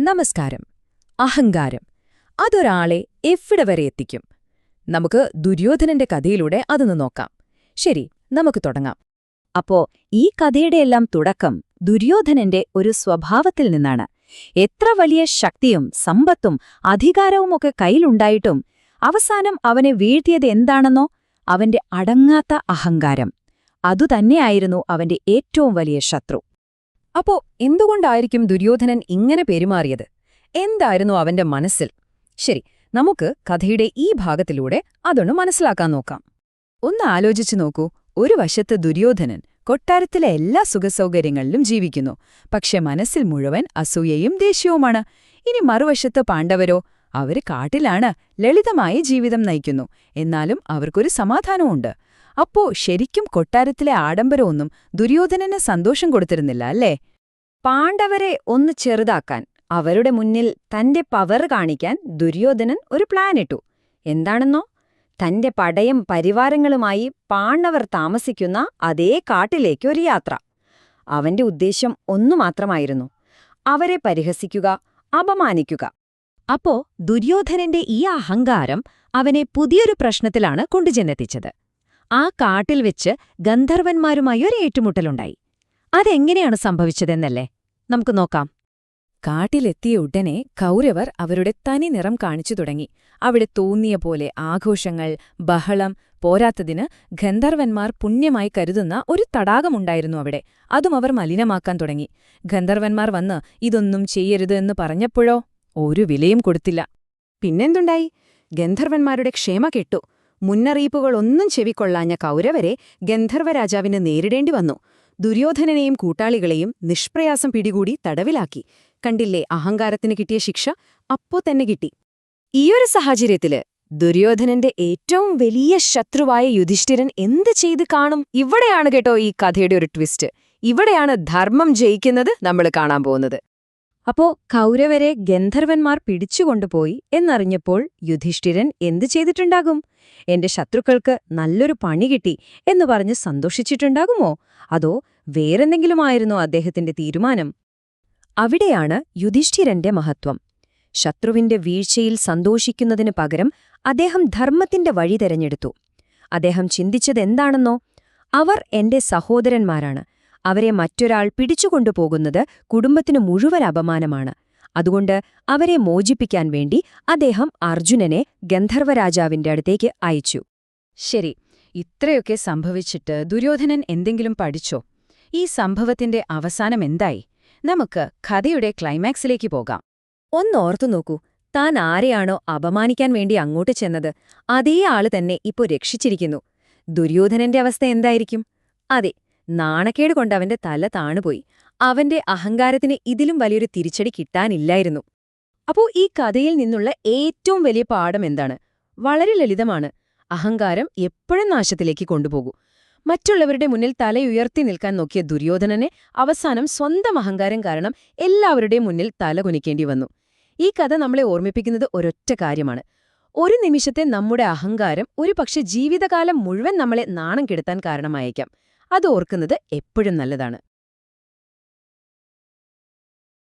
നമസ്കാരം. അഹങ്കാരം അതൊരാളെ എവിടെ വരെ എത്തിക്കും? നമുക്ക് ദുര്യോധനന്റെ കഥയിലൂടെ അതൊന്ന് നോക്കാം. ശരി, നമുക്ക് തുടങ്ങാം. അപ്പോ ഈ കഥയുടെയെല്ലാം തുടക്കം ദുര്യോധനന്റെ ഒരു സ്വഭാവത്തിൽ നിന്നാണ്. എത്ര വലിയ ശക്തിയും സമ്പത്തും അധികാരവുമൊക്കെ കയ്യിലുണ്ടായിട്ടും അവസാനം അവനെ വീഴ്ത്തിയത് എന്താണെന്നോ? അവന്റെ അടങ്ങാത്ത അഹങ്കാരം. അതുതന്നെയായിരുന്നു അവന്റെ ഏറ്റവും വലിയ ശത്രു. അപ്പോ എന്തുകൊണ്ടായിരിക്കും ദുര്യോധനൻ ഇങ്ങനെ പെരുമാറിയത്? എന്തായിരുന്നു അവന്റെ മനസ്സിൽ? ശരി, നമുക്ക് കഥയുടെ ഈ ഭാഗത്തിലൂടെ അതൊന്ന് മനസ്സിലാക്കാൻ നോക്കാം. ഒന്ന് ആലോചിച്ചു നോക്കൂ. ഒരു വശത്ത് ദുര്യോധനൻ കൊട്ടാരത്തിലെ എല്ലാ സുഖസൗകര്യങ്ങളിലും ജീവിക്കുന്നു, പക്ഷെ മനസ്സിൽ മുഴുവൻ അസൂയയും ദേഷ്യവുമാണ്. ഇനി മറുവശത്ത് പാണ്ഡവരോ? അവര് കാട്ടിലാണ്, ലളിതമായ ജീവിതം നയിക്കുന്നു, എന്നാലും അവർക്കൊരു സമാധാനവുമുണ്ട്. അപ്പോ ശരിക്കും കൊട്ടാരത്തിലെ ആഡംബരമൊന്നും ദുര്യോധനന് സന്തോഷം കൊടുത്തിരുന്നില്ല, അല്ലേ? പാണ്ഡവരെ ഒന്ന് ചെറുതാക്കാൻ, അവരുടെ മുന്നിൽ തന്റെ പവർ കാണിക്കാൻ ദുര്യോധനൻ ഒരു പ്ലാനിട്ടു. എന്താണെന്നോ? തന്റെ പടയും പരിവാരങ്ങളുമായി പാണ്ഡവർ താമസിക്കുന്ന അതേ കാട്ടിലേക്കൊരു യാത്ര. അവന്റെ ഉദ്ദേശ്യം ഒന്നു മാത്രമായിരുന്നു: അവരെ പരിഹസിക്കുക, അപമാനിക്കുക. അപ്പോ ദുര്യോധനന്റെ ഈ അഹങ്കാരം അവനെ പുതിയൊരു പ്രശ്നത്തിലാണ് കൊണ്ടുചെന്നെത്തിച്ചത്. ആ കാട്ടിൽ വെച്ച് ഗന്ധർവന്മാരുമായി ഒരു ഏറ്റുമുട്ടലുണ്ടായി. അതെങ്ങനെയാണ് സംഭവിച്ചതെന്നല്ലേ നമുക്ക് നോക്കാം. കാട്ടിലെത്തിയ ഉടനെ കൗരവർ അവരുടെ തനി നിറം കാണിച്ചു തുടങ്ങി. അവിടെ തോന്നിയ പോലെ ആഘോഷങ്ങൾ, ബഹളം. പോരാത്തതിന് ഗന്ധർവന്മാർ പുണ്യമായി കരുതുന്ന ഒരു തടാകമുണ്ടായിരുന്നു അവിടെ. അതും അവർ മലിനമാക്കാൻ തുടങ്ങി. ഗന്ധർവന്മാർ വന്ന് ഇതൊന്നും ചെയ്യരുത് എന്ന് പറഞ്ഞപ്പോഴോ ഒരു വിലയും കൊടുത്തില്ല. പിന്നെന്തുണ്ടായി? ഗന്ധർവന്മാരുടെ ക്ഷേമ കെട്ടു. മുന്നറിയിപ്പുകളൊന്നും ചെവിക്കൊള്ളാഞ്ഞ കൗരവരെ ഗന്ധർവരാജാവിന് നേരിടേണ്ടി വന്നു. ദുര്യോധനനെയും കൂട്ടാളികളെയും നിഷ്പ്രയാസം പിടികൂടി തടവിലാക്കി. കണ്ടില്ലേ അഹങ്കാരത്തിന് കിട്ടിയ ശിക്ഷ? അപ്പോ തന്നെ കിട്ടി. ഈയൊരു സാഹചര്യത്തില് ദുര്യോധനന്റെ ഏറ്റവും വലിയ ശത്രുവായ യുധിഷ്ഠിരൻ എന്ത് ചെയ്ത് കാണും? ഇവിടെയാണ് കേട്ടോ ഈ കഥയുടെ ഒരു ട്വിസ്റ്റ്. ഇവിടെയാണ് ധർമ്മം ജയിക്കുന്നത് നമ്മൾ കാണാൻ പോകുന്നത്. അപ്പോ കൗരവരെ ഗന്ധർവന്മാർ പിടിച്ചുകൊണ്ടുപോയി എന്നറിഞ്ഞപ്പോൾ യുധിഷ്ഠിരൻ എന്തു ചെയ്തിട്ടുണ്ടാകും? എന്റെ ശത്രുക്കൾക്ക് നല്ലൊരു പണി കിട്ടി എന്നു പറഞ്ഞ് സന്തോഷിച്ചിട്ടുണ്ടാകുമോ? അതോ വേറെന്തെങ്കിലുമായിരുന്നോ അദ്ദേഹത്തിന്റെ തീരുമാനം? അവിടെയാണ് യുധിഷ്ഠിരന്റെ മഹത്വം. ശത്രുവിന്റെ വീഴ്ചയിൽ സന്തോഷിക്കുന്നതിനു പകരം അദ്ദേഹം ധർമ്മത്തിന്റെ വഴി തെരഞ്ഞെടുത്തു. അദ്ദേഹം ചിന്തിച്ചതെന്താണെന്നോ? അവർ എന്റെ സഹോദരന്മാരാണ്. അവരെ മറ്റൊരാൾ പിടിച്ചുകൊണ്ടുപോകുന്നത് കുടുംബത്തിനു മുഴുവൻ അപമാനമാണ്. അതുകൊണ്ട് അവരെ മോചിപ്പിക്കാൻ വേണ്ടി അദ്ദേഹം അർജുനനെ ഗന്ധർവരാജാവിന്റെ അടുത്തേക്ക് അയച്ചു. ശരി, ഇത്രയൊക്കെ സംഭവിച്ചിട്ട് ദുര്യോധനൻ എന്തെങ്കിലും പഠിച്ചോ? ഈ സംഭവത്തിന്റെ അവസാനം എന്തായി? നമുക്ക് കഥയുടെ ക്ലൈമാക്സിലേക്ക് പോകാം. ഒന്നോർത്തു നോക്കൂ. താൻ ആരെയാണോ അപമാനിക്കാൻ വേണ്ടി അങ്ങോട്ട് ചെന്നത്, അതേ ആള് തന്നെ ഇപ്പോ രക്ഷിച്ചിരിക്കുന്നു. ദുര്യോധനന്റെ അവസ്ഥ എന്തായിരിക്കും? അതെ, നാണക്കേട് കൊണ്ട് അവന്റെ തല താണുപോയി. അവന്റെ അഹങ്കാരത്തിന് ഇതിലും വലിയൊരു തിരിച്ചടി കിട്ടാനില്ലായിരുന്നു. അപ്പോ ഈ കഥയിൽ നിന്നുള്ള ഏറ്റവും വലിയ പാഠം എന്താണ്? വളരെ ലളിതമാണ്. അഹങ്കാരം എപ്പോഴും നാശത്തിലേക്ക് കൊണ്ടുപോകൂ. മറ്റുള്ളവരുടെ മുന്നിൽ തലയുയർത്തി നിൽക്കാൻ നോക്കിയ ദുര്യോധനനെ അവസാനം സ്വന്തം അഹങ്കാരം കാരണം എല്ലാവരുടെയും മുന്നിൽ തല കുനിക്കേണ്ടി വന്നു. ഈ കഥ നമ്മളെ ഓർമ്മിപ്പിക്കുന്നത് ഒരൊറ്റ കാര്യമാണ്: ഒരു നിമിഷത്തെ നമ്മുടെ അഹങ്കാരം ഒരുപക്ഷെ ജീവിതകാലം മുഴുവൻ നമ്മളെ നാണം കെടുത്താൻ കാരണമായേക്കാം. അത് ഓർക്കുന്നത് എപ്പോഴും നല്ലതാണ്.